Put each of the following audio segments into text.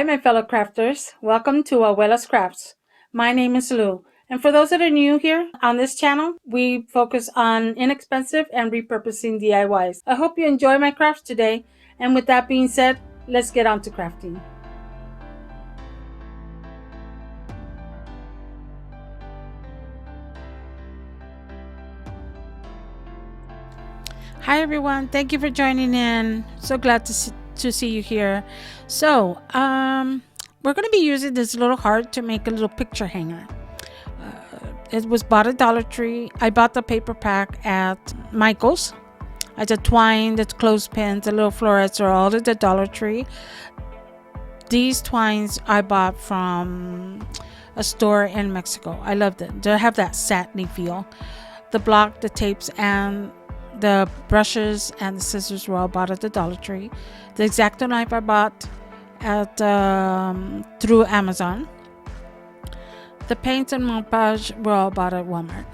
Hi, my fellow crafters. Welcome to Abuelas Crafts. My name is Lou. And for those that are new here on this channel, we focus on inexpensive and repurposing DIYs. I hope you enjoy my crafts today. And with that being said, let's get on to crafting. Hi, everyone. Thank you for joining in. So glad to see you here. So, we're going to be using this little heart to make a little picture hanger. It was bought at Dollar Tree. I bought the paper pack at Michael's. The twine, the clothespins, the little florets are all at the Dollar Tree. These twines I bought from a store in Mexico. I loved it. They have that satiny feel. The block, the tapes, and the brushes and the scissors were all bought at the Dollar Tree. The X-Acto knife I bought at through Amazon. The paints and Mod Podge were all bought at Walmart.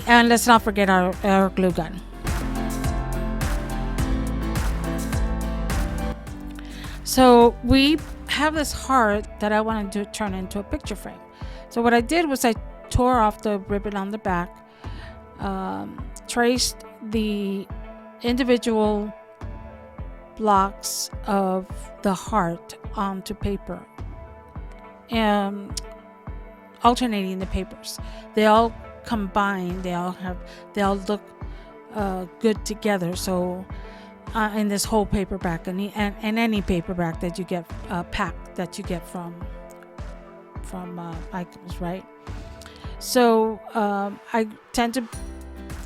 And let's not forget our glue gun. So we have this heart that I wanted to turn into a picture frame. So what I did was I tore off the ribbon on the back, traced the individual blocks of the heart onto paper, and alternating the papers. They all combine. They all look good together. So in this whole paperback and any paperback that you get packed that you get from Michael's, right? So I tend to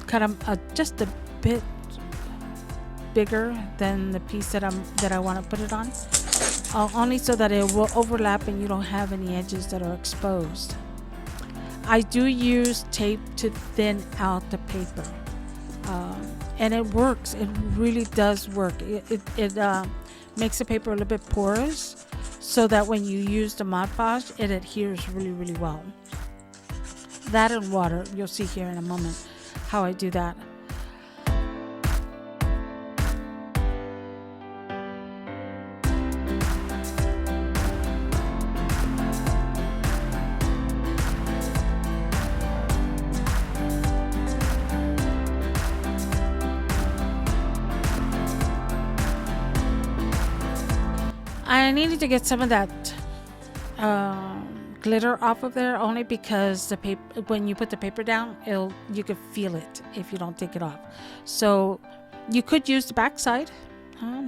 cut them just a bit bigger than the piece that I want to put it on, only so that it will overlap and you don't have any edges that are exposed. I do use tape to thin out the paper, and it works. It really does work. It makes the paper a little bit porous, so that when you use the Mod Podge, it adheres really, really well. That and water, you'll see here in a moment how I do that. I needed to get some of that glitter off of there, only because the paper, when you put the paper down, you could feel it if you don't take it off. So you could use the back side.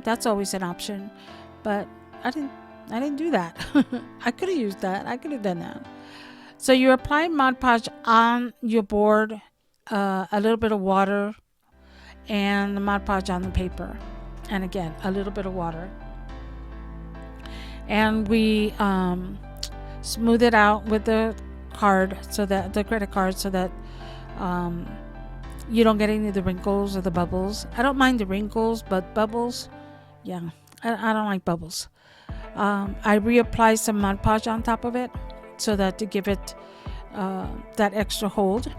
That's always an option, but I didn't do that. I could have used that. I could have done that. So you apply Mod Podge on your board, a little bit of water, and the Mod Podge on the paper, and again a little bit of water. And we smooth it out with the card, so that the credit card, so that you don't get any of the wrinkles or the bubbles. I don't mind the wrinkles, but bubbles, yeah, I don't like bubbles. I reapply some Mod Podge on top of it, so that to give it that extra hold.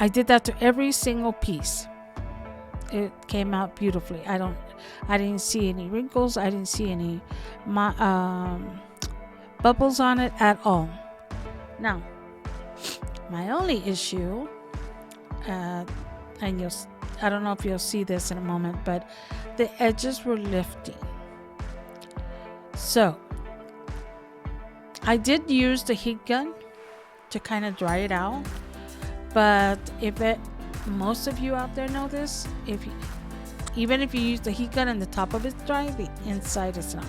I did that to every single piece. It came out beautifully. I didn't see any wrinkles. I didn't see any bubbles on it at all. Now, my only issue, and I don't know if you'll see this in a moment, but the edges were lifting. So I did use the heat gun to kind of dry it out, but most of you out there know this, even if you use the heat gun and the top of it's dry, the inside is not.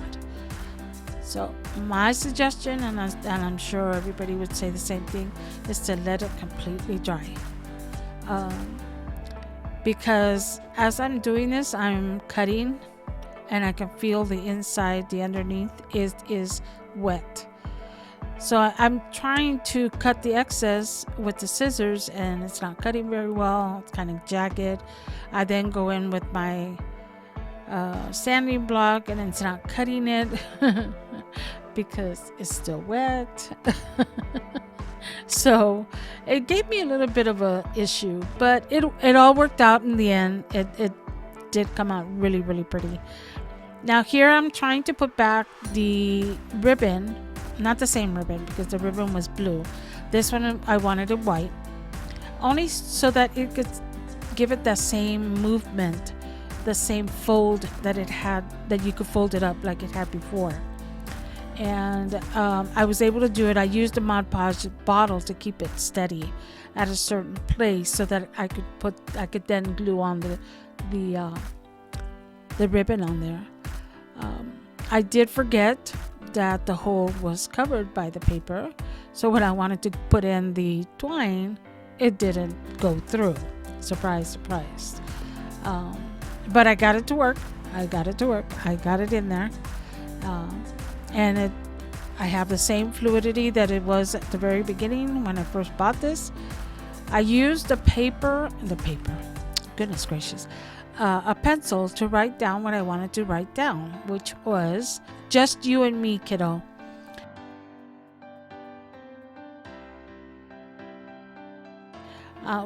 So my suggestion, and I'm sure everybody would say the same thing, is to let it completely dry. Because as I'm doing this, I'm cutting, and I can feel the inside, the underneath is wet. So I'm trying to cut the excess with the scissors, and it's not cutting very well. It's kind of jagged. I then go in with my sanding block, and it's not cutting it. because it's still wet. So it gave me a little bit of a issue, but it all worked out in the end. It did come out really, really pretty. Now here I'm trying to put back the ribbon, not the same ribbon because the ribbon was blue. This one I wanted it white, only so that it could give it that same movement, the same fold that it had, that you could fold it up like it had before. And I was able to do it. I used a Mod Podge bottle to keep it steady at a certain place so that I could then glue on the ribbon on there. I did forget that the hole was covered by the paper, so when I wanted to put in the twine, it didn't go through. Surprise, surprise. But I got it to work. I got it in there. And I have the same fluidity that it was at the very beginning when I first bought this. I used the paper, goodness gracious, a pencil to write down what I wanted to write down, which was just you and me, kiddo.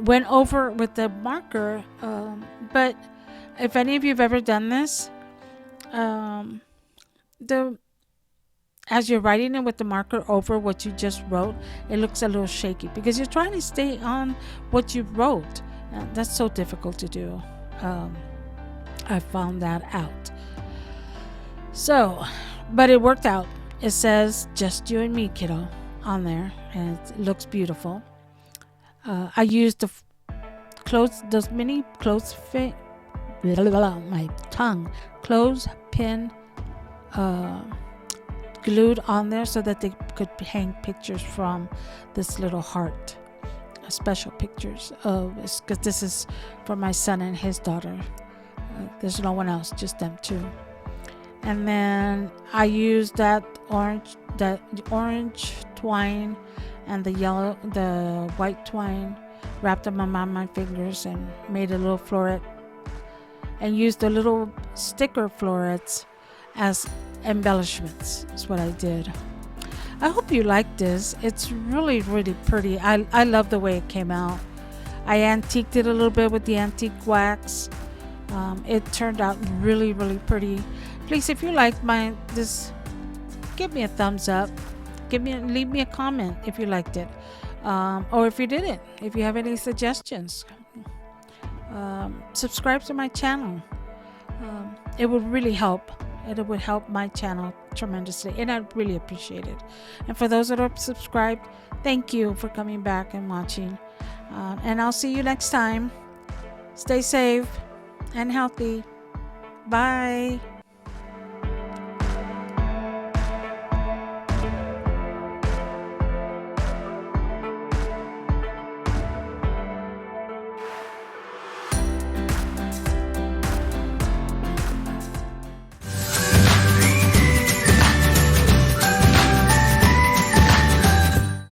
Went over with the marker, but if any of you have ever done this, as you're writing it with the marker over what you just wrote, it looks a little shaky because you're trying to stay on what you wrote. That's so difficult to do. I found that out. So, but it worked out. It says just you and me, kiddo, on there, and it looks beautiful. I used those mini clothespin glued on there so that they could hang pictures from this little heart, special pictures of, because this is for my son and his daughter. There's no one else, just them two. And then I used that orange twine and the white twine, wrapped them around my fingers and made a little floret, and used the little sticker florets as embellishments. Is what I did. I hope you like this. It's really, really pretty. I love the way it came out. I antiqued it a little bit with the antique wax. It turned out really, really pretty. Please, if you like this, give me a thumbs up. Leave me a comment if you liked it, or if you didn't. If you have any suggestions, subscribe to my channel. It would really help. It would help my channel tremendously, and I'd really appreciate it. And for those that are subscribed, thank you for coming back and watching. And I'll see you next time. Stay safe and healthy. Bye.